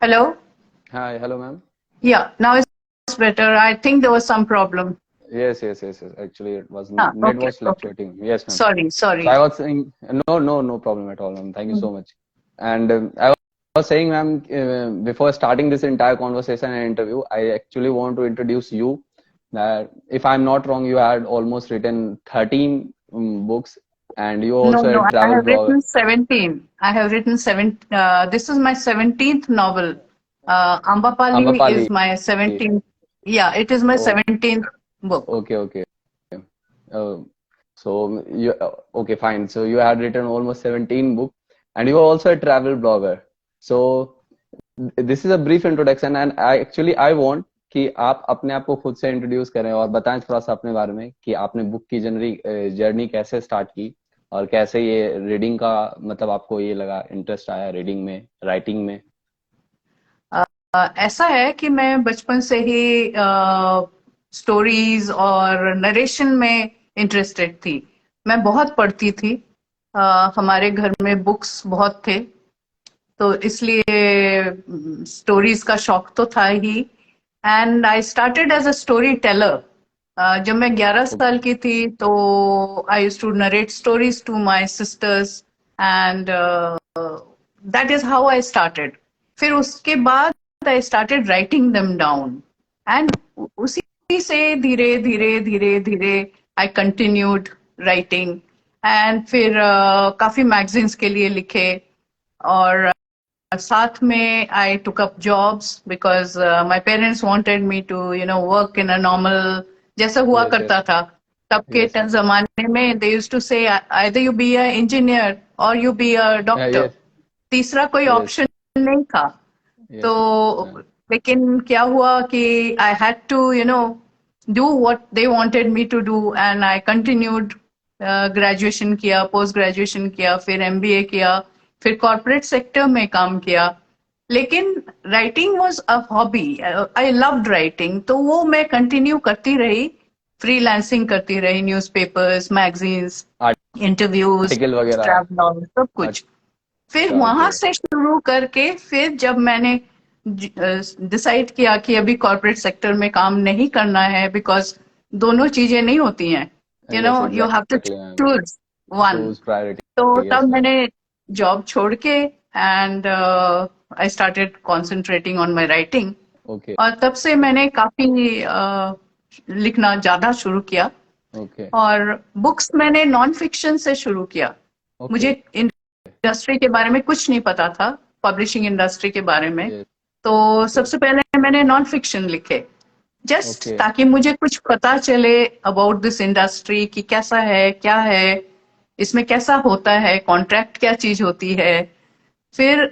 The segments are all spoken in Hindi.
Hello? Hi, hello, ma'am. Yeah, now it's better. I think there was some problem. Yes. Actually, it was net Okay, was okay. fluctuating. Yes, ma'am. Sorry, So sorry. I was saying, no problem at all, ma'am. Thank you Mm. so much. And I was saying, ma'am, before starting this entire conversation and interview, I actually want to introduce you. That if I'm not wrong, you had almost written 13 books, and you No, also no, a I travel have blogger. written 17. I have written this is my 17th novel. Ambapali Amapali. is my 17th. Yeah, it is my Oh, 17th book. okay. Uh, so you okay, fine. So you had written almost 17 books, and you are also a travel blogger. So this is a brief introduction, and I want कि आप अपने आप को खुद से इंट्रोड्यूस करें और बताएं थोड़ा सा अपने बारे में कि आपने बुक की जर्नी कैसे स्टार्ट की और कैसे ये रीडिंग का मतलब आपको ये लगा इंटरेस्ट आया रीडिंग में राइटिंग में. ऐसा है कि मैं बचपन से ही स्टोरीज और नरेशन में इंटरेस्टेड थी. मैं बहुत पढ़ती थी. हमारे घर में बुक्स बहुत थे, तो इसलिए स्टोरीज का शौक तो था ही. And I started as a storyteller. जब मैं 11 साल की थी तो I used to narrate stories to my sisters, and that is how I started. फिर उसके बाद I started writing them down, and उसी से धीरे धीरे धीरे धीरे आई कंटिन्यूड राइटिंग. एंड फिर काफी मैगजीन्स के लिए लिखे, और साथ में I took up jobs because my parents wanted me to work in a normal, जैसा हुआ यस करता था तब के यस जमाने में. They used to say either you be a engineer or you be a doctor. Yes तीसरा कोई यस ऑप्शन नहीं था. तो यस लेकिन क्या हुआ कि I had to do what they wanted me to do, and I continued. Graduation किया, पोस्ट ग्रेजुएशन किया, फिर एमबीए किया, फिर कॉर्पोरेट सेक्टर में काम किया. लेकिन writing was a hobby. I loved writing, तो वो मैं कंटिन्यू करती रही. फ्रीलांसिंग करती रही, न्यूज़पेपर्स, मैगजीन्स, इंटरव्यूज, आर्टिकल वगैरह. ट्रैवल, सब कुछ. फिर अच्छा वहां ओके. से शुरू करके फिर जब मैंने डिसाइड किया कि अभी कॉर्पोरेट सेक्टर में काम नहीं करना है, बिकॉज दोनों चीजें नहीं होती हैं, yes you have to exactly ma'am. Choose one. Choose तो प्रायोरिटी. तब यस मैम. मैंने जॉब छोड़ के, and I started concentrating on my writing. Okay और तब से मैंने काफी लिखना ज्यादा शुरू किया. ओके और बुक्स मैंने नॉन फिक्शन से शुरू किया. ओके. मुझे इंडस्ट्री के बारे में कुछ नहीं पता था, पब्लिशिंग इंडस्ट्री के बारे में. यस तो ओके सबसे पहले मैंने नॉन फिक्शन लिखे, जस्ट ओके. ताकि मुझे कुछ पता चले अबाउट दिस इंडस्ट्री, कि कैसा है, क्या है, इसमें कैसा होता है, कॉन्ट्रैक्ट क्या चीज होती है. फिर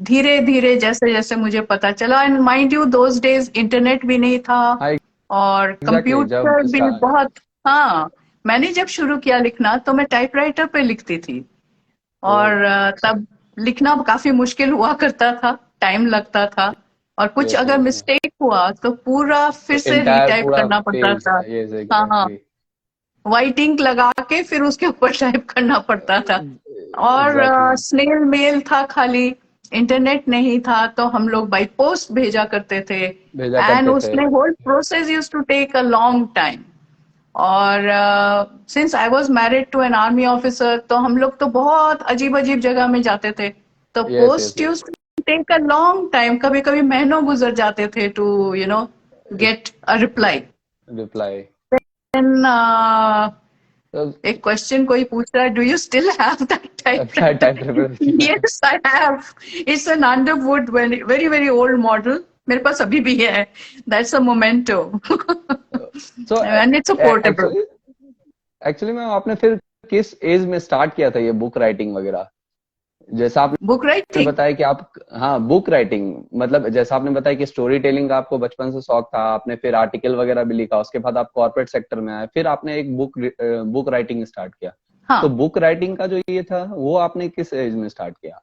धीरे धीरे जैसे जैसे मुझे पता चला, and mind you those days internet भी नहीं था, हाँ और एग्जैक्टली जब कंप्यूटर भी बहुत. हाँ, मैंने जब शुरू किया लिखना तो मैं टाइपराइटर पे लिखती थी. ओ और तब लिखना काफी मुश्किल हुआ करता था, टाइम लगता था, और कुछ यस अगर यस मिस्टेक हुआ तो पूरा फिर तो से इंटायर रीटाइप पूरा करना पड़ता पेज. था. यस हाँ, हाँ, एग्जैक्टली व्हाइट इंक लगा के फिर उसके ऊपर टाइप करना पड़ता था. और एग्जैक्टली स्नेल मेल था खाली, इंटरनेट नहीं था, तो हम लोग बाई पोस्ट भेजा करते थे, भेजा एंड करते थे. उसमें whole process use to take a long time. और since I was married to an army officer, तो हम लोग तो बहुत अजीब अजीब जगह में जाते थे, तो yes post used to take a long time. कभी कभी महीनों गुजर जाते थे to get a reply. Reply. Then तो एक क्वेश्चन कोई पूछ रहा है, do you still have that type typewriter? Reply. Yes, I have. It's an Underwood, very very old model. मेरे पास अभी भी है. That's a memento. So and it's a portable. Actually actually ma'am आपने फिर किस एज में स्टार्ट किया था ये बुक राइटिंग वगैरह. जैसा बुक आपने राइटिंग. बताया कि आप हाँ बुक राइटिंग मतलब जैसा आपने बताया कि स्टोरी टेलिंग का आपको बचपन से शौक था, आपने फिर आर्टिकल वगैरह भी लिखा, उसके बाद आप कॉर्पोरेट सेक्टर में आए, फिर आपने एक बुक राइटिंग स्टार्ट किया. तो हाँ. बुक राइटिंग का जो ये था वो आपने किस एज में स्टार्ट किया.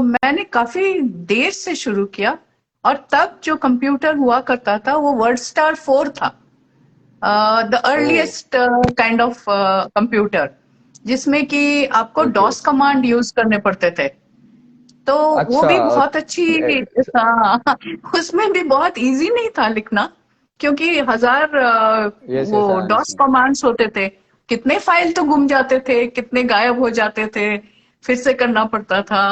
मैंने काफी देर से शुरू किया, और तब जो कंप्यूटर हुआ करता था वो वर्ड स्टार 4 था, the oh earliest kind of computer. जिसमें कि आपको ओके। डॉस कमांड यूज करने पड़ते थे। तो वो अच्छा। भी बहुत अच्छी। हाँ, उसमें भी बहुत इजी नहीं था लिखना, क्योंकि हजार यस वो yes I DOS understand. Commands होते थे। कितने फाइल तो गुम जाते थे, कितने गायब हो जाते थे, फिर से करना पड़ता था।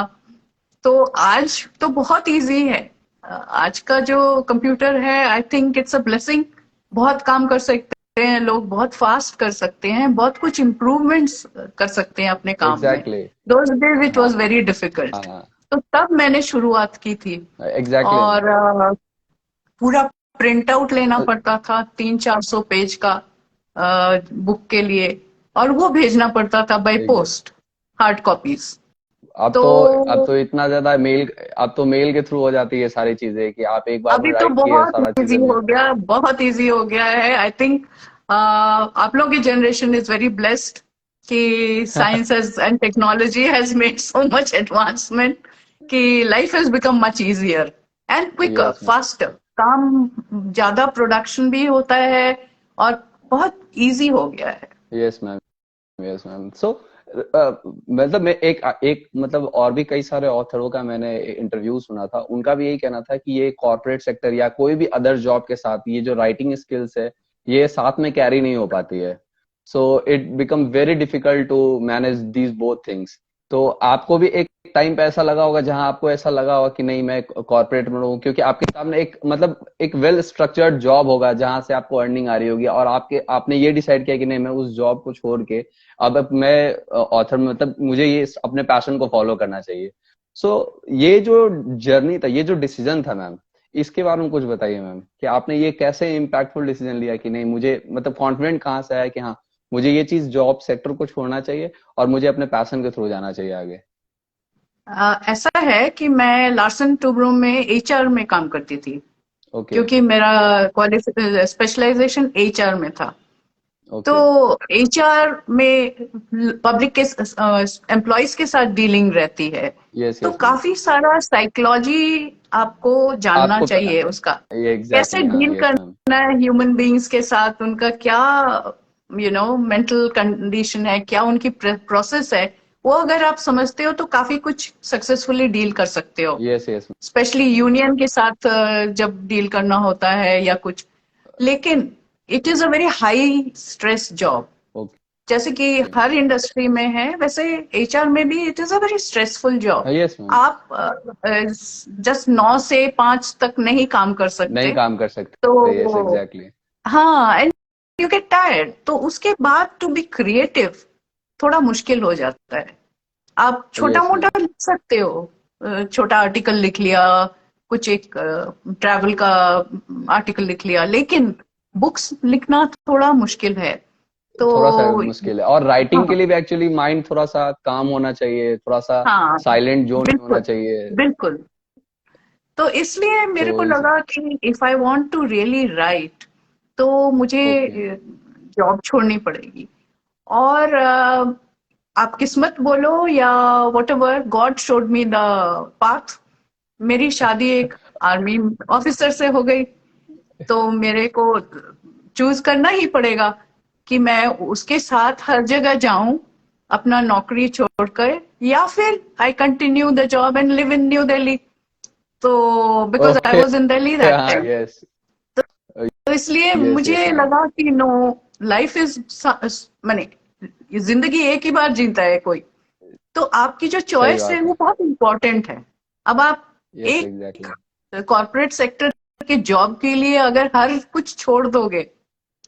तो आज तो बहुत इजी है। आज का जो कंप्यूटर है, I think it's a blessing. बहुत काम कर सकते हैं लोग, बहुत फास्ट कर सकते हैं, बहुत कुछ इम्प्रूवमेंट्स कर सकते हैं अपने काम में। एग्जैक्टली। दोज डेज इट हाँ वाज वेरी डिफिकल्ट। हाँ। तो तब मैंने शुरुआत की थी। एग्जैक्टली और मैम। पूरा प्रिंट आउट लेना पड़ता था 300-400 पेज का बुक के लिए, और वो भेजना पड़ता था बाय पोस्ट, हार्ड कॉपीज। अब तो तो अब तो इतना ज्यादा मेल, अब तो मेल के थ्रू हो जाती है सारी चीजें कि आप एक बार में अभी तो राइट किए बहुत सारा इजी चीजें भेज। हो गया, बहुत इजी हो गया है। आई थिंक आप लोगों की जनरेशन इज वेरी ब्लेस्ड कि science and technology has made so much advancement कि life has become much easier and quicker, yes ma'am. Faster. काम ज्यादा, प्रोडक्शन भी होता है, और बहुत इजी हो गया है। Yes ma'am. Yes ma'am. So मतलब मैं एक एक मतलब और भी कई सारे ऑथरों का मैंने इंटरव्यू सुना था, उनका भी यही कहना था कि ये कॉर्पोरेट सेक्टर या कोई भी अदर जॉब के साथ ये जो राइटिंग स्किल्स है ये साथ में कैरी नहीं हो पाती है। So it become very difficult to manage these both things. तो आपको भी एक टाइम पे ऐसा लगा होगा जहां आपको ऐसा लगा होगा कि नहीं मैं कॉर्पोरेट में रहूं, क्योंकि आपके सामने एक मतलब एक वेल स्ट्रक्चर्ड जॉब होगा जहां से आपको अर्निंग आ रही होगी, और आपके आपने ये डिसाइड किया कि नहीं मैं उस जॉब को छोड़ के अब मैं ऑथर में मतलब मुझे ये अपने पैशन को फॉलो करना चाहिए। सो ये जो जर्नी था, ये जो डिसीजन था मैम, इसके बारे में कुछ बताइए मैम कि आपने ये कैसे इम्पैक्टफुल डिसीजन लिया कि नहीं मुझे मतलब कॉन्फिडेंट कहाँ से आया कि हाँ मुझे ये चीज जॉब सेक्टर को छोड़ना चाहिए और मुझे अपने पैशन के थ्रू जाना चाहिए आगे। ऐसा है कि मैं लार्सन टुब्रो में एचआर में काम करती थी, ओके। क्योंकि मेरा स्पेशलाइजेशन एचआर में था। तो ओके। एचआर में पब्लिक के एम्प्लॉयज के साथ डीलिंग रहती है। यस तो यस मैम। काफी सारा साइकोलॉजी आपको जानना आपको चाहिए उसका। ये कैसे एग्जैक्टली हाँ डील यस मैम। करना है ह्यूमन बीइंग्स के साथ, उनका क्या मेंटल कंडीशन है, क्या उनकी प्रोसेस है। वो अगर आप समझते हो तो काफी कुछ सक्सेसफुली डील कर सकते हो। यस यस स्पेशली यूनियन के साथ जब डील करना होता है या कुछ। लेकिन it is a very high stress job. Okay. जैसे कि हर इंडस्ट्री में है, वैसे एचआर में भी it is a very stressful job. Yes ma'am. आप जस्ट 9 से 5 तक नहीं काम कर नहीं सकते। काम कर सकते। यस तो एग्जैक्टली। हाँ, एंड यू गेट टायर्ड। तो उसके बाद टू बी क्रिएटिव थोड़ा मुश्किल हो जाता है। आप छोटा यस मोटा मैम। लिख सकते हो, छोटा आर्टिकल लिख लिया, कुछ एक ट्रैवल का आर्टिकल लिख लिया, लेकिन बुक्स लिखना थोड़ा मुश्किल है। तो थोड़ा सा मुश्किल है, और राइटिंग के हाँ, लिए भी एक्चुअली माइंड थोड़ा सा काम होना चाहिए, थोड़ा सा हाँ, साइलेंट जोन में होना बिल्कुल, चाहिए। बिल्कुल। तो इसलिए तो मेरे को लगा कि if I want to really write, तो मुझे ओके। जॉब छोड़नी पड़ेगी। और आप किस्मत बोलो या what ever, God showed me the path. मेरी शादी एक आर्मी ऑफिसर से हो गई। तो मेरे को चूज करना ही पड़ेगा कि मैं उसके साथ हर जगह जाऊं, अपना नौकरी छोड़कर, या फिर I continue the job and live in new Delhi. तो because I okay. Was in Delhi that हाँ टाइम। यस। तो इसलिए यस यस मुझे मैम। लगा कि नो, लाइफ इज, माने जिंदगी एक ही बार जीता है कोई। तो आपकी जो सही चॉइस है बात है। वो बहुत इंपॉर्टेंट है। अब आप यस एक एग्जैक्टली। कॉर्पोरेट सेक्टर के जॉब के लिए अगर हर कुछ छोड़ दोगे,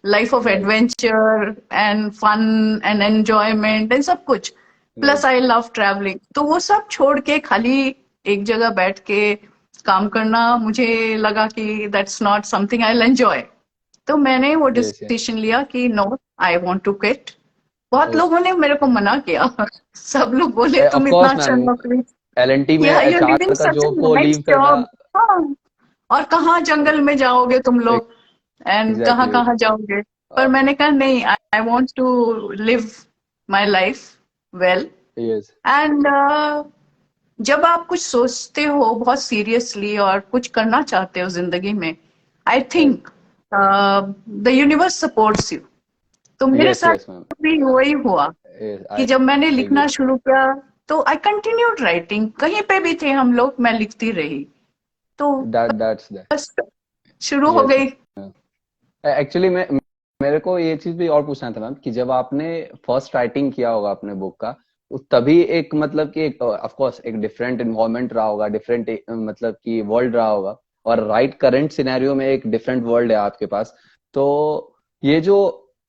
life of right. Adventure and fun and enjoyment and सब कुछ, plus right. I love travelling, तो वो सब छोड़ के खाली एक जगह बैठ के काम करना, मुझे लगा कि that's not something I will enjoy. तो मैंने वो यस यस। डिसीजन लिया कि no, I want to quit. बहुत लोगों ने मेरे को मना किया। सब लोग बोले ऑफ तुम इतना कोर्स अच्छा मैम, नौकरी, एलएनटी में या यू लिविंग एचआर का सच जॉब अ को नाइस लीव करना। जॉब। हाँ, और कहाँ जंगल में जाओगे तुम लोग, एंड कहाँ एग्जैक्टली। कहाँ जाओगे। पर मैंने कहा नहीं, I want to live my life well. Yes. And जब आप कुछ सोचते हो बहुत सीरियसली और कुछ करना चाहते हो जिंदगी में, I right. Think the universe supports you. तो मेरे यस साथ यस मैम। भी वही हुआ कि जब मैंने लिखना शुरू किया तो आई कंटिन्यूड राइटिंग, कहीं पे भी थे हम लोग मैं लिखती रही, तो that's that. बस शुरू हो Yes. गई। एक्चुअली मैं मेरे को ये चीज भी और पूछना था मैम कि जब आपने फर्स्ट राइटिंग किया होगा अपने बुक का, तभी एक मतलब कि एक ऑफ कोर्स एक डिफरेंट इन्वायरमेंट रहा होगा, डिफरेंट मतलब कि वर्ल्ड रहा होगा, और राइट करंट सिनेरियो में एक डिफरेंट वर्ल्ड है आपके पास। तो ये जो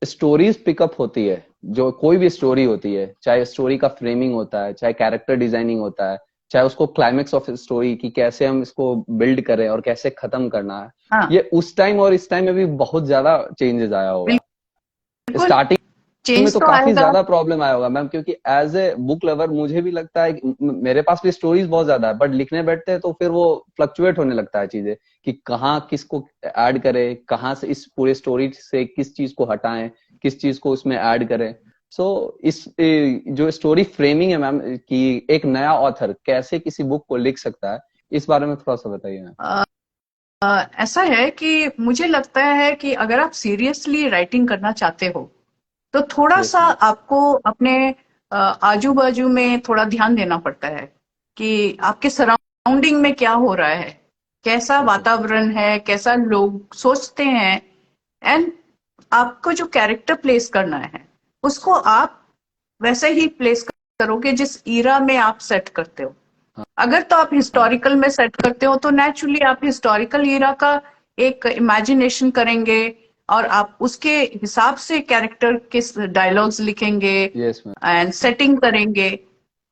स्टोरीज पिकअप होती है, जो कोई भी स्टोरी होती है, चाहे स्टोरी का फ्रेमिंग होता है, चाहे कैरेक्टर डिजाइनिंग होता है, चाहे उसको क्लाइमेक्स ऑफ स्टोरी की कैसे हम इसको बिल्ड करें और कैसे खत्म करना है, हाँ ये उस टाइम और इस टाइम में भी बहुत ज्यादा चेंजेस आया होगा। बिल्कुल, स्टार्टिंग में चेंज तो तो काफी आएगा। ज्यादा प्रॉब्लम आया होगा मैम, क्योंकि एज ए बुक लवर मुझे भी लगता है कि मेरे पास भी स्टोरीज बहुत ज्यादा है, बट लिखने बैठते हैं तो फिर वो फ्लक्चुएट होने लगता है चीजें, कि कहाँ किसको ऐड करें, कहाँ से इस पूरे स्टोरी से किस चीज को हटाएं, किस चीज को उसमें ऐड करें। सो इस जो स्टोरी फ्रेमिंग है मैम, कि एक नया ऑथर कैसे किसी बुक को लिख सकता है, इस बारे में थोड़ा सा बताइए मैम। ऐसा है कि मुझे लगता है कि अगर आप सीरियसली राइटिंग करना चाहते हो तो थोड़ा यस सा मैम। आपको अपने आजू बाजू में थोड़ा ध्यान देना पड़ता है कि आपके सराउंडिंग में क्या हो रहा है, कैसा ओके। वातावरण है, कैसा लोग सोचते हैं, एंड आपको जो कैरेक्टर प्लेस करना है उसको आप वैसे ही प्लेस करोगे जिस ईरा में आप सेट करते हो। अगर तो आप हाँ। हिस्टोरिकल में सेट करते हो तो नेचुरली आप हिस्टोरिकल ईरा का एक इमेजिनेशन करेंगे और आप उसके हिसाब से कैरेक्टर के डायलॉग्स लिखेंगे यस मैम। एंड सेटिंग करेंगे।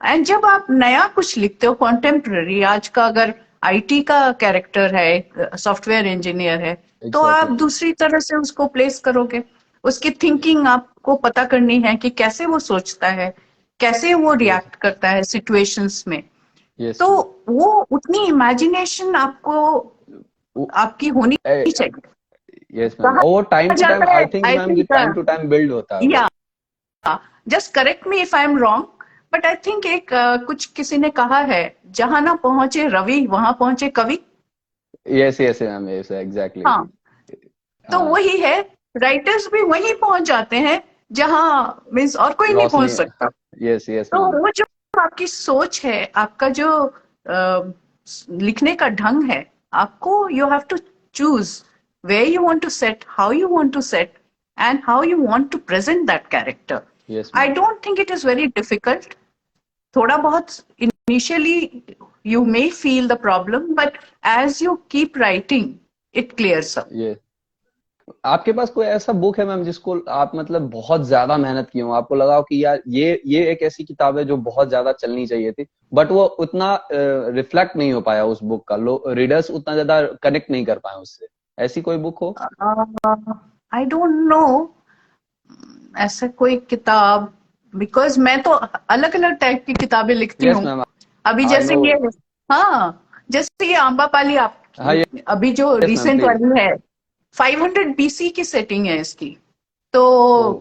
एंड जब आप नया कुछ लिखते हो कॉन्टेम्प्ररी, आज का अगर आईटी का कैरेक्टर है, सॉफ्टवेयर इंजीनियर है, तो आप एग्जैक्टली मैम। दूसरी तरह से उसको प्लेस करोगे। उसकी थिंकिंग आपको पता करनी है कि कैसे वो सोचता है, कैसे वो यस। रिएक्ट करता है सिचुएशंस में। यस तो मैम। वो उतनी इमेजिनेशन आपको आपकी होनी चाहिए। यस मैम, कहा और वो टाइम टू टाइम जाता है आई थिंक आई मैम, ये think, time to time build होता है वो। या just correct me if I am wrong, but I think एक कुछ किसी ने कहा है, जहां ना पहुंचे रवि वहां पहुंचे कवि। Yes yes ma'am, yes exactly. हाँ, तो हाँ। वही है, राइटर्स भी वहीं पहुंच जाते हैं जहां मीन्स और कोई नहीं पहुंच रोशनी। सकता। यस यस तो मैम। वो जो आपकी सोच है, आपका जो लिखने का ढंग है, आपको you have to choose where you want to set, how you want to set, and how you want to present that character. Yes I ma'am. don't think it is very difficult. थोड़ा बहुत initially you may feel the problem, but as you keep writing, it clears up. ये आपके पास कोई ऐसा बुक है मैम जिसको आप मतलब बहुत ज्यादा मेहनत की हो, आपको लगा हो कि यार ये एक ऐसी किताब है जो बहुत ज्यादा चलनी चाहिए थी, बट वो उतना रिफ्लेक्ट नहीं हो पाया उस बुक का, रीडर्स उतना ज्यादा कनेक्ट नहीं कर पाए उससे, ऐसी कोई बुक हो? I don't know ऐसा कोई किताब, बिकॉज मैं तो अलग अलग टाइप की किताबें लिखती यस हूँ। मैम। अभी आई जैसे नो। ये, हाँ, जैसे ये आम्रपाली आप हाँ। अभी जो यस मैम रिसेंट प्लीज। वाली है, 500 बीसी की सेटिंग है इसकी। तो ओ।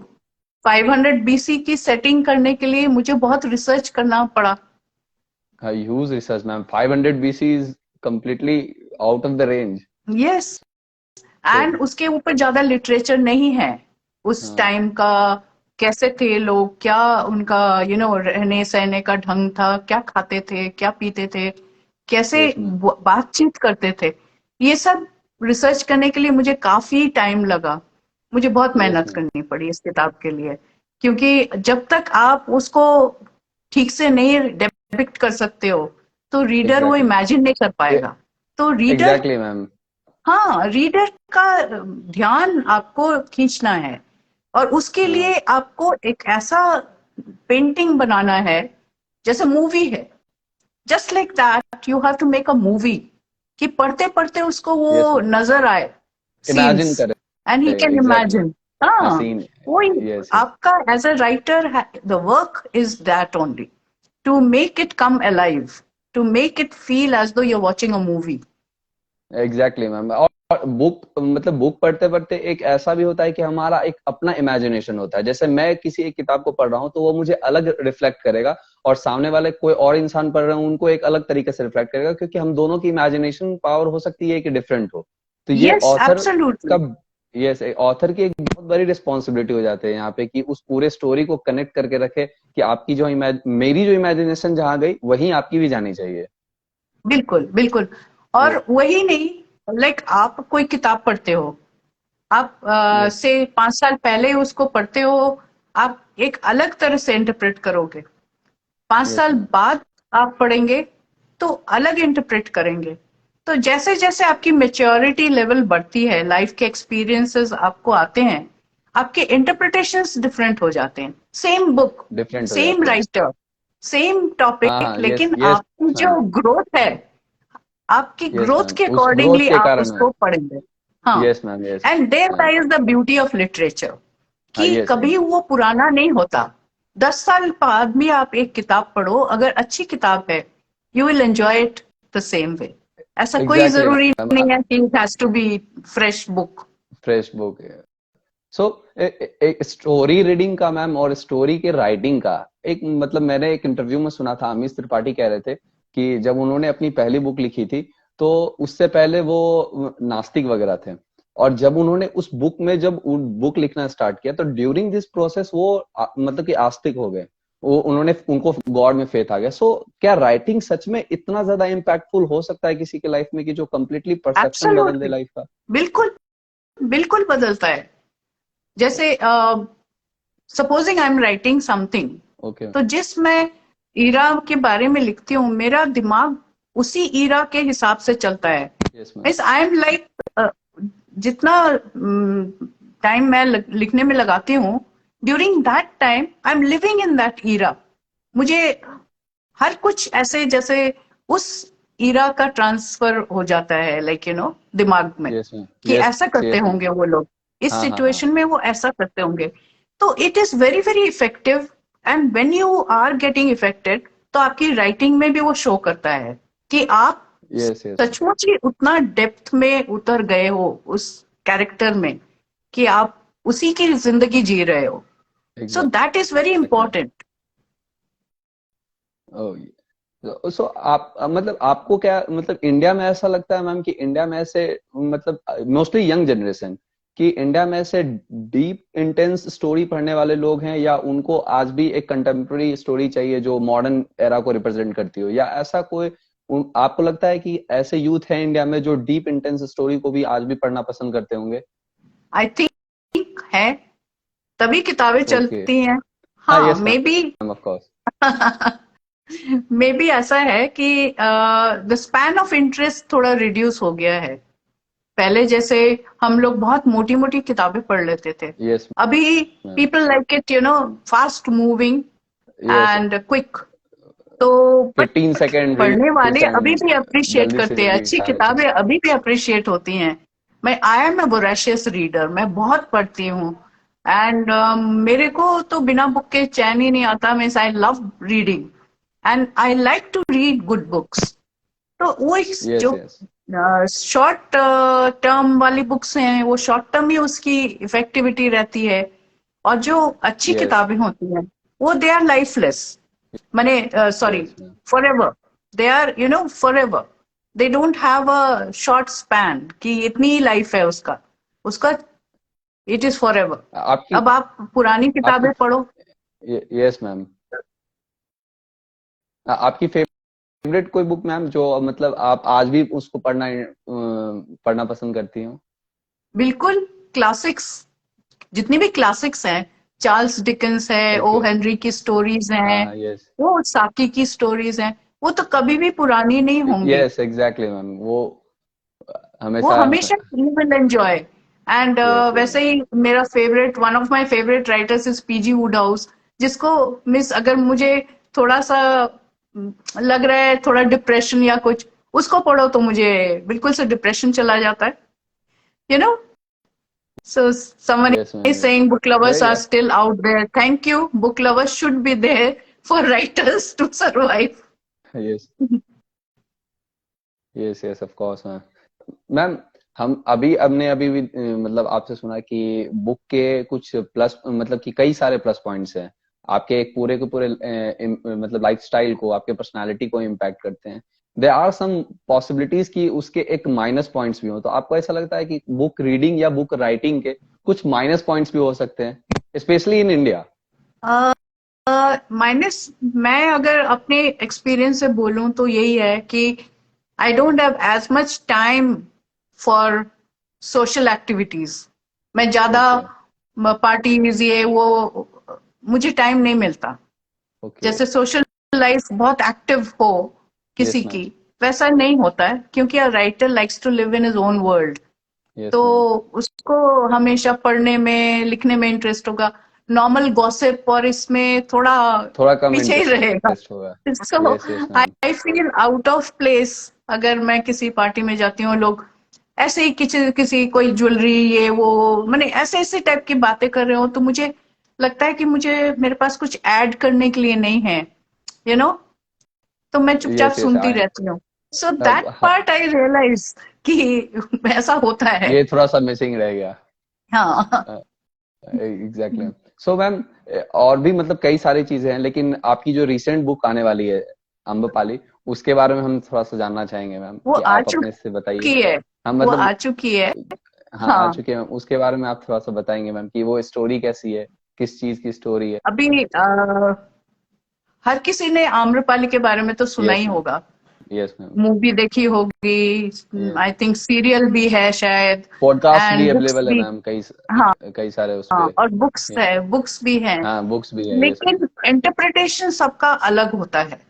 500 बीसी की सेटिंग करने के लिए मुझे बहुत रिसर्च करना पड़ा। Huge research ma'am, 500 BC is completely out of the range. Yes, तो एंड उसके ऊपर ज्यादा लिटरेचर नहीं है उस हाँ। टाइम का। कैसे थे लोग, क्या उनका रहने सहने का ढंग था, क्या खाते थे, क्या पीते थे, कैसे यस मैम। बातचीत करते थे, ये सब रिसर्च करने के लिए मुझे काफी टाइम लगा। मुझे बहुत यस मेहनत मैम। करनी पड़ी इस किताब के लिए, क्योंकि जब तक आप उसको ठीक से नहीं डिपिक्ट कर सकते हो तो रीडर वो एग्जैक्टली। इमेजिन नहीं कर पाएगा। तो रीडर, एग्जैक्टली मैम। हाँ, रीडर का ध्यान आपको खींचना है और उसके लिए हाँ। आपको एक ऐसा पेंटिंग बनाना है जैसे मूवी है। Just like that you have to make a movie, कि पढ़ते पढ़ते उसको यस वो मैम। नजर आए इमेजिन सीन्स करे। And he can exactly. Imagine. हाँ हाँ, सीन। वही यस यस। आपका as a writer the work is that only, to make it come alive, to make it feel as though you are watching a movie. Exactly ma'am, और बुक मतलब बुक पढ़ते पढ़ते एक ऐसा भी होता है कि हमारा एक अपना इमेजिनेशन होता है, जैसे मैं किसी एक किताब को पढ़ रहा हूँ तो वो मुझे अलग रिफ्लेक्ट करेगा, और सामने वाले कोई और इंसान पढ़ रहे हैं उनको एक अलग तरीके से रिफ्लेक्ट करेगा, क्योंकि हम दोनों की इमेजिनेशन पावर हो सकती है कि डिफरेंट हो। तो ये यस, ऑथर का एब्सोल्युटली। यस, ऑथर की एक बहुत बड़ी रिस्पॉन्सिबिलिटी हो जाती है यहाँ पे कि उस पूरे स्टोरी को कनेक्ट करके रखे कि आपकी जो मेरी जो इमेजिनेशन जहाँ गई वहीं आपकी भी जानी चाहिए। बिल्कुल बिल्कुल। और वही नहीं, लाइक आप कोई किताब पढ़ते हो, आप यस से 5 साल पहले उसको पढ़ते हो, आप एक अलग तरह से इंटरप्रेट करोगे। पांच यस साल मैम। बाद आप पढ़ेंगे तो अलग इंटरप्रेट करेंगे। तो जैसे जैसे आपकी मेच्योरिटी लेवल बढ़ती है, लाइफ के एक्सपीरियंसेस आपको आते हैं, आपके इंटरप्रिटेशंस डिफरेंट हो जाते हैं। सेम बुक, डिफरेंट हो सेम जाते हैं। राइटर, सेम हाँ टॉपिक, हाँ, यस लेकिन यस आपकी जो मैम। ग्रोथ है, आपकी यस ग्रोथ मैम, के उस ग्रोथ अकॉर्डिंगली के आप कारण उसको मैम। पढ़ेंगे। हाँ। Yes ma'am, yes and there ma'am. Lies the beauty of literature, हाँ, कि यस कभी वो पुराना नहीं होता। 10 साल बाद भी आप एक किताब पढ़ो, अगर अच्छी किताब है, you will enjoy it the same way. ऐसा कोई एग्जैक्टली जरूरी मैम। नहीं है कि it has to be fresh book. Fresh book. So एक स्टोरी रीडिंग का मैम और स्टोरी के राइटिंग का एक मतलब मैंने एक इंटरव्यू में सुना था, अमीश त्रिपाठी कह रहे थे कि जब उन्होंने अपनी पहली बुक लिखी थी तो उससे पहले वो नास्तिक वगैरह थे, और जब उन्होंने उस बुक में जब बुक लिखना स्टार्ट किया तो ड्यूरिंग दिस प्रोसेस वो मतलब कि आस्तिक हो गए। वो उन्होंने उनको गॉड में फेथ आ गया। सो क्या राइटिंग सच में इतना ज्यादा इम्पैक्टफुल हो सकता है किसी के लाइफ में कि जो कंप्लीटली परसेप्शन बदल दे एब्सोल्युटली, लाइफ का? बिल्कुल बिल्कुल बदलता है। जैसे supposing I am writing something, okay. तो जिस मैं ईरा के बारे में लिखती हूँ, मेरा दिमाग उसी ईरा के हिसाब से चलता है। Yes ma'am. Means I am like, जितना टाइम मैं लिखने में लगाती हूँ, during that time I am living in that era. मुझे हर कुछ ऐसे जैसे उस ईरा का ट्रांसफर हो जाता है, लाइक दिमाग में, यस मैम। कि यस ऐसा करते यस मैम। होंगे वो लोग, इस हाँ हाँ हाँ। सिचुएशन में वो ऐसा करते होंगे। तो it is very very effective. And when you are getting affected, तो आपकी राइटिंग में भी वो शो करता है कि आप यस यस मैम। सचमुच ही उतना डेप्थ में उतर गए हो उस कैरेक्टर में, कि आप उसी की जिंदगी जी रहे हो। So that is very exactly ma'am. Important. So आप मतलब आपको क्या मतलब इंडिया में ऐसा लगता है मैम कि इंडिया में ऐसे मतलब मोस्टली यंग जनरेशन कि इंडिया में ऐसे डीप इंटेंस स्टोरी पढ़ने वाले लोग हैं, या उनको आज भी एक कंटेम्प्रेरी स्टोरी चाहिए जो मॉडर्न एरा को रिप्रेजेंट करती हो, या ऐसा कोई आपको लगता है कि ऐसे यूथ है इंडिया में जो डीप इंटेंस स्टोरी को भी आज भी पढ़ना पसंद करते होंगे? आई थिंक है, तभी किताबें ओके। चलती हैं। हाँ, हाँ, yes may be ma'am, of course. May be ऐसा है कि द स्पैन ऑफ इंटरेस्ट थोड़ा रिड्यूस हो गया है। पहले जैसे हम लोग बहुत मोटी मोटी किताबें पढ़ लेते थे। यस अभी ma'am. People like it, fast moving yes. And quick. तो बट 15 सेकेंड पढ़ने रीड वाले अभी टाइम, भी अप्रिशिएट जल्दी से करते हैं, जल्दी अच्छी सारे किताबें अभी भी अप्रिशिएट होती हैं। मैं I am a voracious reader, मैं बहुत पढ़ती हूँ। एंड मेरे को तो बिना बुक के चैन ही नहीं आता। Means I love reading and I like to read good books. तो वो यस जो यस। शॉर्ट टर्म वाली बुक्स हैं, वो शॉर्ट टर्म ही उसकी इफेक्टिविटी रहती है। और जो अच्छी यस किताबें होती हैं, वो दे आर लाइफलेस। माने sorry, yes ma'am. Forever. They are forever. They don't have a short span कि इतनी ही लाइफ है उसका। उसका इट इज फॉरएवर। आपकी अब आप पुरानी आपकी किताबें पढ़ो। Yes ma'am. आपकी फेवरेट कोई बुक मैम जो मतलब आप आज भी उसको पढ़ना पसंद करती हो? बिल्कुल, क्लासिक्स, जितनी भी क्लासिक्स हैं, चार्ल्स डिकेंस है, ओ ओके। हेनरी की स्टोरीज हाँ हैं, हाँ, यस वो साकी की स्टोरीज हैं, वो तो कभी भी पुरानी नहीं होंगी। Yes exactly ma'am. वो वो हमेशा हमेशा you will enjoy. And yes वैसे ही मेरा favourite, one of my favourite writers is PG Woodhouse, जिसको मिस अगर मुझे थोड़ा सा लग रहा है थोड़ा डिप्रेशन या कुछ, उसको पढ़ो तो मुझे बिल्कुल से डिप्रेशन चला जाता है। You know So someone yes is ma'am. saying book lovers are yes still out there. Thank you. Book lovers should be there for writers to survive. Yes yes yes of course ma'am. Ma'am हम हमने अभी भी मतलब आपसे सुना कि बुक के कुछ प्लस मतलब कि कई सारे प्लस पॉइंट्स हैं आपके एक पूरे के पूरे मतलब लाइफस्टाइल को, आपके पर्सनालिटी को इम्पैक्ट करते हैं। देयर आर सम पॉसिबिलिटीज कि उसके एक माइनस पॉइंट्स भी हो, तो आपको ऐसा लगता है कि बुक रीडिंग या बुक राइटिंग के कुछ माइनस पॉइंट्स भी हो सकते हैं, स्पेशली इन इंडिया? माइनस, मैं अगर अपने एक्सपीरियंस से बोलूं तो यही है कि I don't have as much time for social activities. मैं ज्यादा ओके। पार्टीज ये वो, मुझे टाइम नहीं मिलता। ओके। जैसे सोशल लाइफ बहुत एक्टिव हो किसी यस मैम। की, वैसा नहीं होता है, क्योंकि a writer likes to live in his own world. Yes तो मैम। उसको हमेशा पढ़ने में लिखने में इंटरेस्ट होगा। नॉर्मल गॉसिप और इसमें थोड़ा थोड़ा कम पीछे ही रहेगा। इंटरेस्ट होगा। So yes yes ma'am. I feel out of place अगर मैं किसी पार्टी में जाती हूँ, लोग ऐसे ही किसी किसी कोई ज्वेलरी ये वो, मैंने ऐसे ऐसे टाइप की बातें कर रहे हो, तो मुझे लगता है कि मुझे मेरे पास कुछ ऐड करने के लिए नहीं है, यू नो। तो मैं चुपचाप यस यस सुनती आई। रहती हूँ। सो दैट अब पार्ट आई रियलाइज कि ऐसा होता है। ये थोड़ा सा मिसिंग रह गया। हाँ। एग्जैक्टली। सो मैम, और भी मतलब कई सारी चीजें हैं, लेकिन आपकी जो रिसेंट बुक आने वाली है अम्रपाली, उसके बारे में हम थोड़ा सा जानना चाहेंगे मैम, वो कि आ आप अपने से बताइए। चुकी है। हम वो मतलब आ चुकी है। हाँ आ हाँ। चुके हैं मैम, उसके बारे में आप थोड़ा सा बताएंगे मैम कि वो स्टोरी कैसी है, किस चीज की स्टोरी है? अभी हर किसी ने आम्रपाली के बारे में तो सुना यस ही मैम। होगा। Yes ma'am. मूवी देखी होगी, यस। आई थिंक सीरियल भी है शायद, पॉडकास्ट भी एंड बुक्स अवेलेबल है भी। मैम, हाँ। कई सारे उस हाँ, पे। और बुक्स ये- है, बुक्स भी हैं। हाँ बुक्स भी है। Yes ma'am. लेकिन इंटरप्रिटेशन सबका अलग होता है।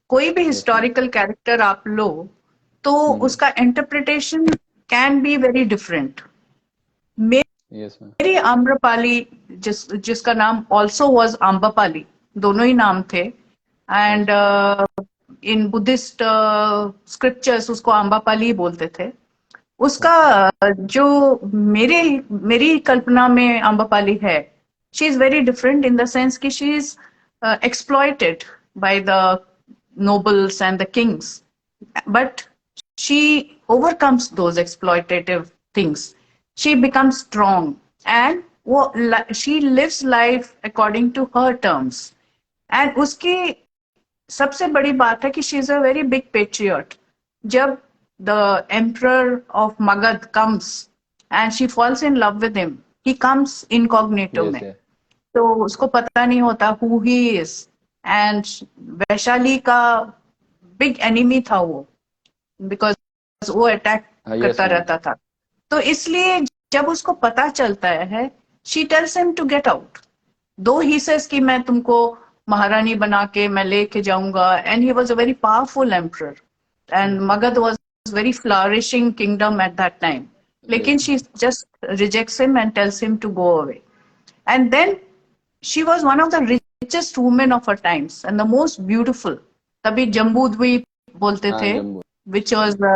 कोई भी यस मैम। हिस्टोरिकल कैरेक्टर आप लो, तो हम्म। उसका interpretation can be very different. Yes ma'am. मेरी आम्रपाली, जिसका नाम ऑल्सो वाज आम्रपाली, दोनों ही नाम थे। And yes. In Buddhist scriptures उसको आम्रपाली बोलते थे। उसका ओके। जो मेरे मेरी कल्पना में आम्रपाली है, she is very different in the sense कि she is exploited by the nobles and the kings, but she overcomes those exploitative things. She becomes strong, and she lives life according to her terms. And उसकी सबसे बड़ी बात है कि she is a very big patriot. जब the emperor of Magadha comes and she falls in love with him, he comes incognito yes में, यस। तो उसको पता नहीं होता who he is. And Vaishali का बिग एनिमी था वो, बिकॉज वो अटैक हाँ यस करता मैम। रहता था। तो इसलिए जब उसको पता चलता है, she tells him to get out. दो ही सेज कि मैं तुमको महारानी बना के मैं लेके जाऊंगा, and he was a very powerful emperor, and yes. Magadha was very flourishing kingdom at that time. लेकिन yes she ma'am. Just rejects him and tells him to go away. And then she was one of the richest women of her times and the most beautiful. तभी जम्बू द्वीप बोलते हाँ थे, Jambu. which was the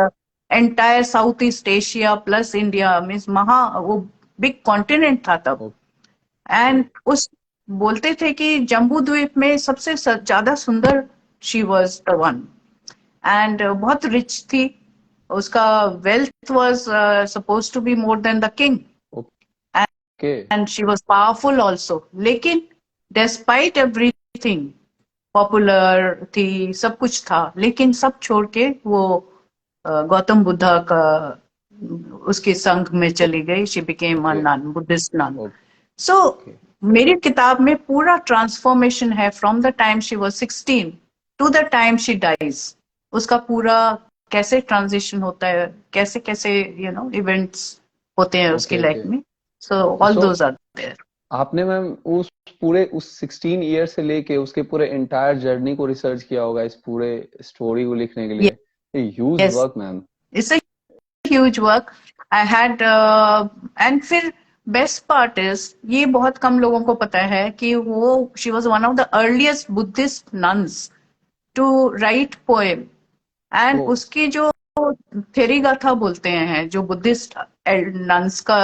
entire Southeast Asia plus India, means वो बिग कॉन्टिनेंट था तब। ओके। एंड उस बोलते थे कि जम्बू द्वीप में सबसे ज्यादा सुंदर she was the one. And बहुत रिच थी। उसका wealth was suppose to be more than the king, okay. And she was powerful also. लेकिन डिस्पाइट एवरीथिंग, पॉपुलर थी, सब कुछ था, लेकिन सब छोड़ के वो गौतम बुद्धा का उसके संघ में चली गई। She became a okay. Nun, Buddhist nun. So okay. मेरी किताब में पूरा ट्रांसफॉर्मेशन है from the time she was 16 to the time she dies. उसका पूरा कैसे ट्रांजिशन होता है, कैसे कैसे इवेंट्स होते हैं उसकी ओके। Life okay. में। So all so those are there. आपने मैम उस 16 ईयर से लेके उसके पूरे एंटायर जर्नी को रिसर्च किया होगा इस पूरे स्टोरी को लिखने के लिए। Huge yes, work ma'am. It's a huge work I had. And फिर बेस्ट पार्ट इज, ये बहुत कम लोगों को पता है कि वो she was one of the earliest Buddhist nuns to write poem. And oh. उसकी जो थेरी गाथा बोलते हैं, जो बुद्धिस्ट नन्स का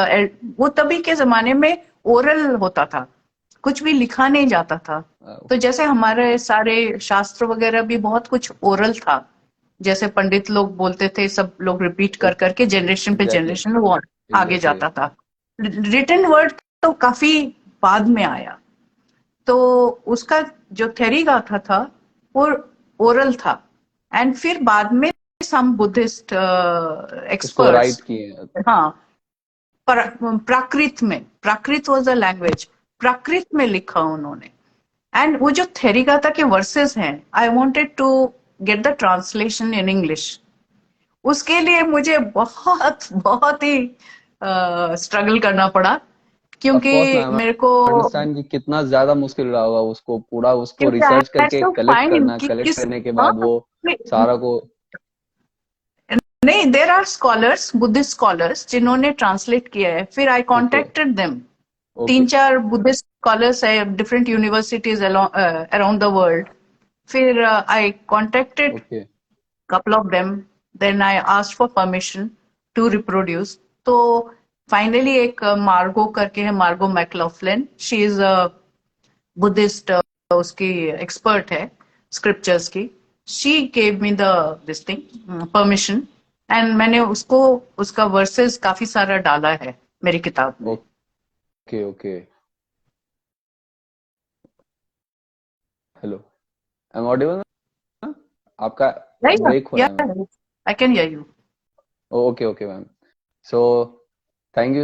वो तभी के जमाने में ओरल होता था, कुछ भी लिखा नहीं जाता था। तो जैसे हमारे सारे शास्त्र वगैरह भी बहुत कुछ ओरल था, जैसे पंडित लोग बोलते थे, सब लोग रिपीट कर करके जनरेशन पे एग्जैक्टली। जनरेशन वो आगे एग्जैक्टली। जाता था। रिटन वर्ड तो काफी बाद में आया। तो उसका जो थेरी गाथा था वो ओरल था। एंड फिर बाद में सम बुद्धिस्ट इसको एक्सपर्ट्स, राइट किए। हाँ, प्राकृत में, प्राकृत वॉज अ लैंग्वेज, प्राकृत में लिखा उन्होंने। एंड वो जो थेरिगाता के वर्सेस हैं, I wanted to get the translation in English. उसके लिए मुझे बहुत बहुत ही स्ट्रगल करना पड़ा, ऑफ क्योंकि कोर्स मैम, मेरे को, अंडरस्टैंड कि कितना ज्यादा मुश्किल रहा होगा उसको पूरा उसको क्योंकि आई रिसर्च हैड करके टू कलेक्ट फाइंड करना, कि कलेक्ट किस, करने के हाँ, बाद वो सारा को। नहीं, there are scholars, Buddhist scholars जिन्होंने ट्रांसलेट किया है। फिर I okay contacted them, okay 3-4 Buddhist scholars है different universities around the world. फिर I contacted okay couple of them, then I asked for permission to reproduce. तो फाइनली एक मार्गो करके है, मार्गो मैकलॉफ्लिन, शी इज अ बुद्धिस्ट, उसकी एक्सपर्ट है स्क्रिप्चर्स की। She gave me the this thing permission, and मैंने उसको, उसका वर्सेस काफी सारा डाला है मेरी किताब में। Okay okay. Hello, I am audible? आपका ब्रेक हो रहा है ma'am. I can hear you. Okay okay ma'am. So thank you.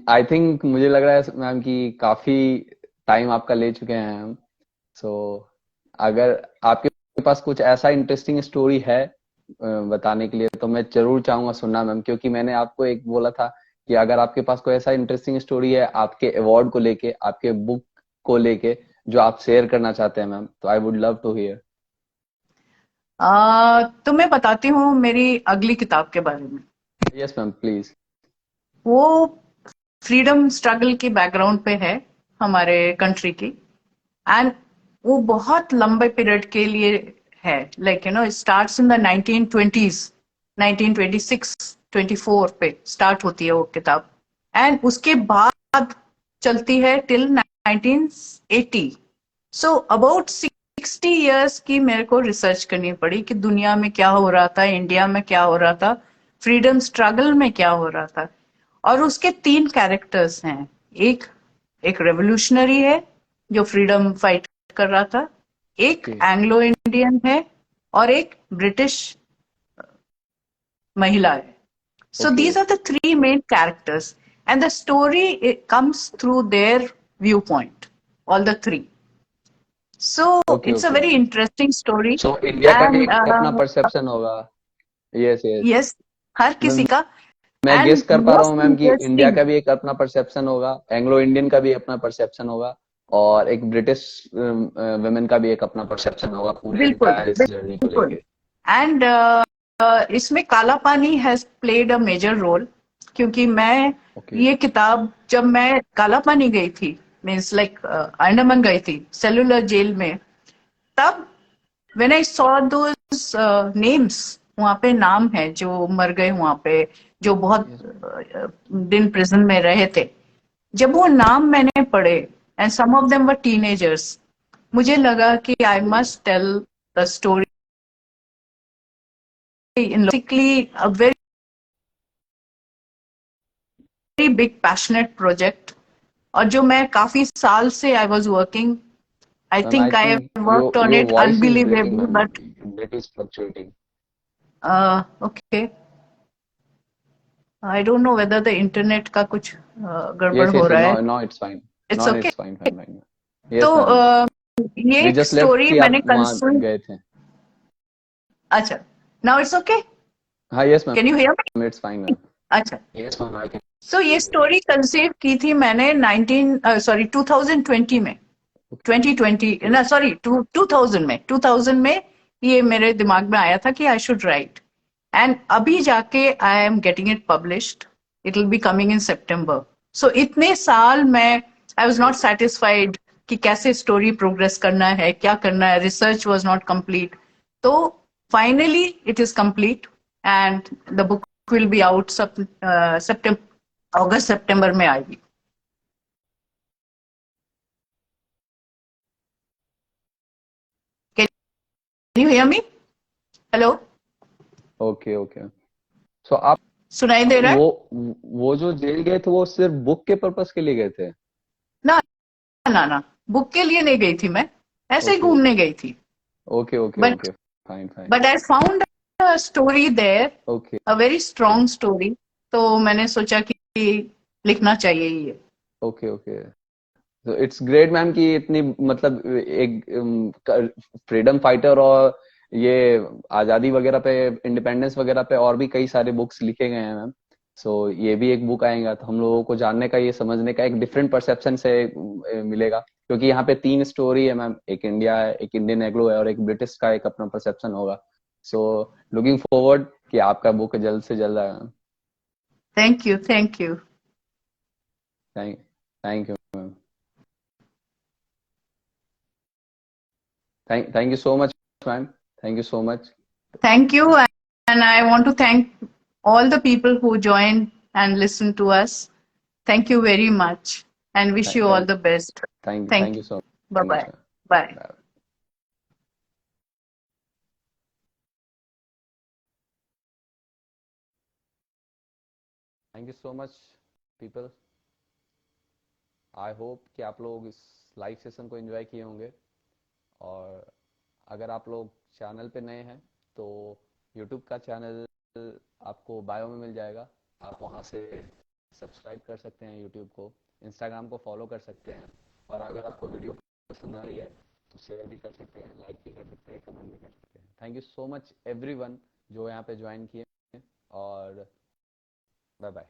I think मुझे लग रहा है मैम कि काफी टाइम आपका ले चुके हैं हम। सो अगर आपके पास कुछ ऐसा इंटरेस्टिंग स्टोरी है बताने के लिए, तो मैं जरूर चाहूंगा सुनना मैम, क्योंकि मैंने आपको एक बोला था कि अगर आपके पास कोई ऐसा इंटरेस्टिंग स्टोरी है आपके अवार्ड को लेके, आपके बुक को लेके, जो आप शेयर करना चाहते हैं मैम, तो I would love to hear. तो मैं बताती हूँ मेरी अगली किताब के बारे में। Yes ma'am please. वो फ्रीडम स्ट्रगल की बैकग्राउंड पे है, हमारे कंट्री की। एंड वो बहुत लंबे पीरियड के लिए है, like you know, it starts in the 1920s, 1926 24 पे स्टार्ट होती है वो किताब, एंड उसके बाद चलती है टिल 1980। सो अबाउट 60 इयर्स की मेरे को रिसर्च करनी पड़ी कि दुनिया में क्या हो रहा था, इंडिया में क्या हो रहा था, फ्रीडम स्ट्रगल में क्या हो रहा था। और उसके 3 कैरेक्टर्स हैं। एक एक रेवोल्यूशनरी है जो फ्रीडम फाइट कर रहा था, एक ओके एंग्लो इंडियन है, और एक ब्रिटिश महिला है। So okay these are the 3 main characters, and the story, it comes through their viewpoint, all the 3. So okay it's a okay very ma'am. interesting story, so India का भी and एक अपना परसेप्शन होगा। Yes yes. yes, हर किसी का। मैं गेस And कर पा रहा हूँ most मैम कि इंडिया interesting, का भी एक अपना परसेप्शन होगा, एंग्लो इंडियन का भी अपना परसेप्शन होगा, और एक ब्रिटिश वुमेन का भी एक अपना परसेप्शन होगा पूरे बिल्कुल एंटायर इस जर्नी को बिल्कुल। लेके। एंड इसमें Kala Pani has played a major role, क्योंकि मैं ओके ये किताब, जब मैं काला पानी गई थी, मीन्स लाइक अंडमान गई थी सेलुलर जेल में, तब when I saw those names, वहां पे नाम है जो मर गए वहां पे, जो बहुत यस दिन प्रिजन में रहे थे। जब वो नाम मैंने पढ़े, and some of them were teenagers, मुझे लगा कि I must tell the story in basically a very big passionate project, और जो मैं काफी साल से I was working, I ma'am. I think I think have worked on your it voice is breaking unbelievably, ma'am, but it is fluctuating. Okay, I don't know whether the internet का कुछ गड़बड़ यस हो यस, रहा नो है। No it's fine. It's no okay. It's fine fine fine. तो यस मैम, ये वी एक जस्ट लेफ्ट स्टोरी कि मैंने आप वहाँ कंसुल, गए थे। अच्छा, नाउ इट्स ओके, हाँ yes can you hear me? Ma'am, it's fine ma'am. अच्छा, yes ma'am I can. So ये स्टोरी कंसीव की थी मैंने 2020 में, 2020 ओके ना, सॉरी, 2000 में ये मेरे दिमाग में आया था कि आई शुड राइट, एंड अभी जाके I am getting it published, it will be coming in सितंबर। सो इतने साल मैं, आई वाज नॉट सेटिस्फाइड कि कैसे स्टोरी प्रोग्रेस करना है, क्या करना है, रिसर्च वाज नॉट कंप्लीट। तो finally it is complete, and the book will be out सितंबर, अगस्त सितंबर में आएगी। Can you hear me? Hello, okay okay. So आप सुनाई दे रहा है? वो जो जेल गए थे वो सिर्फ बुक के पर्पस के लिए गए थे? ना ना ना, बुक के लिए नहीं गई थी मैं, ऐसे ही ओके घूमने गई थी। Okay okay but okay fine fine. But I found a story there, okay a very strong story, तो मैंने सोचा कि लिखना चाहिए ये। Okay okay. तो इट्स ग्रेट मैम कि इतनी मतलब एक फ्रीडम फाइटर और ये आजादी वगैरह पे, इंडिपेंडेंस वगैरह पे और भी कई सारे बुक्स लिखे गए हैं मैम. सो ये भी एक बुक आएगा तो हम लोगों को जानने का, ये समझने का एक डिफरेंट परसेप्शन से मिलेगा, क्योंकि यहाँ पे 3 स्टोरी है मैम. एक इंडिया है, एक इंडियन एग्लो है और एक ब्रिटिश का एक अपना परसेप्शन होगा. सो लुकिंग फॉरवर्ड कि आपका बुक जल्द से जल्द आएगा. Thank you, thank you. Thank thank you ma'am. Thank you so much ma'am. Thank you so much. Thank you, and I want to thank all the people who joined and listened to us. Thank you very much, and wish you all thank the best. Thank Thank you you. So much Bye-bye. Ma'am. Bye. Bye. Thank you so much people. I hope कि आप लोग इस लाइव सेशन को एंजॉय किए होंगे. और अगर आप लोग चैनल पे नए हैं तो यूट्यूब का चैनल आपको बायो में मिल जाएगा. आप वहाँ से सब्सक्राइब कर सकते हैं यूट्यूब को. इंस्टाग्राम को फॉलो कर सकते हैं. और अगर आपको वीडियो पसंद आ रही है तो शेयर भी कर सकते हैं, लाइक भी कर सकते हैं, कमेंट भी कर सकते हैं. Thank you so much everyone जो यहाँ पे ज्वाइन किए. और बाय बाय.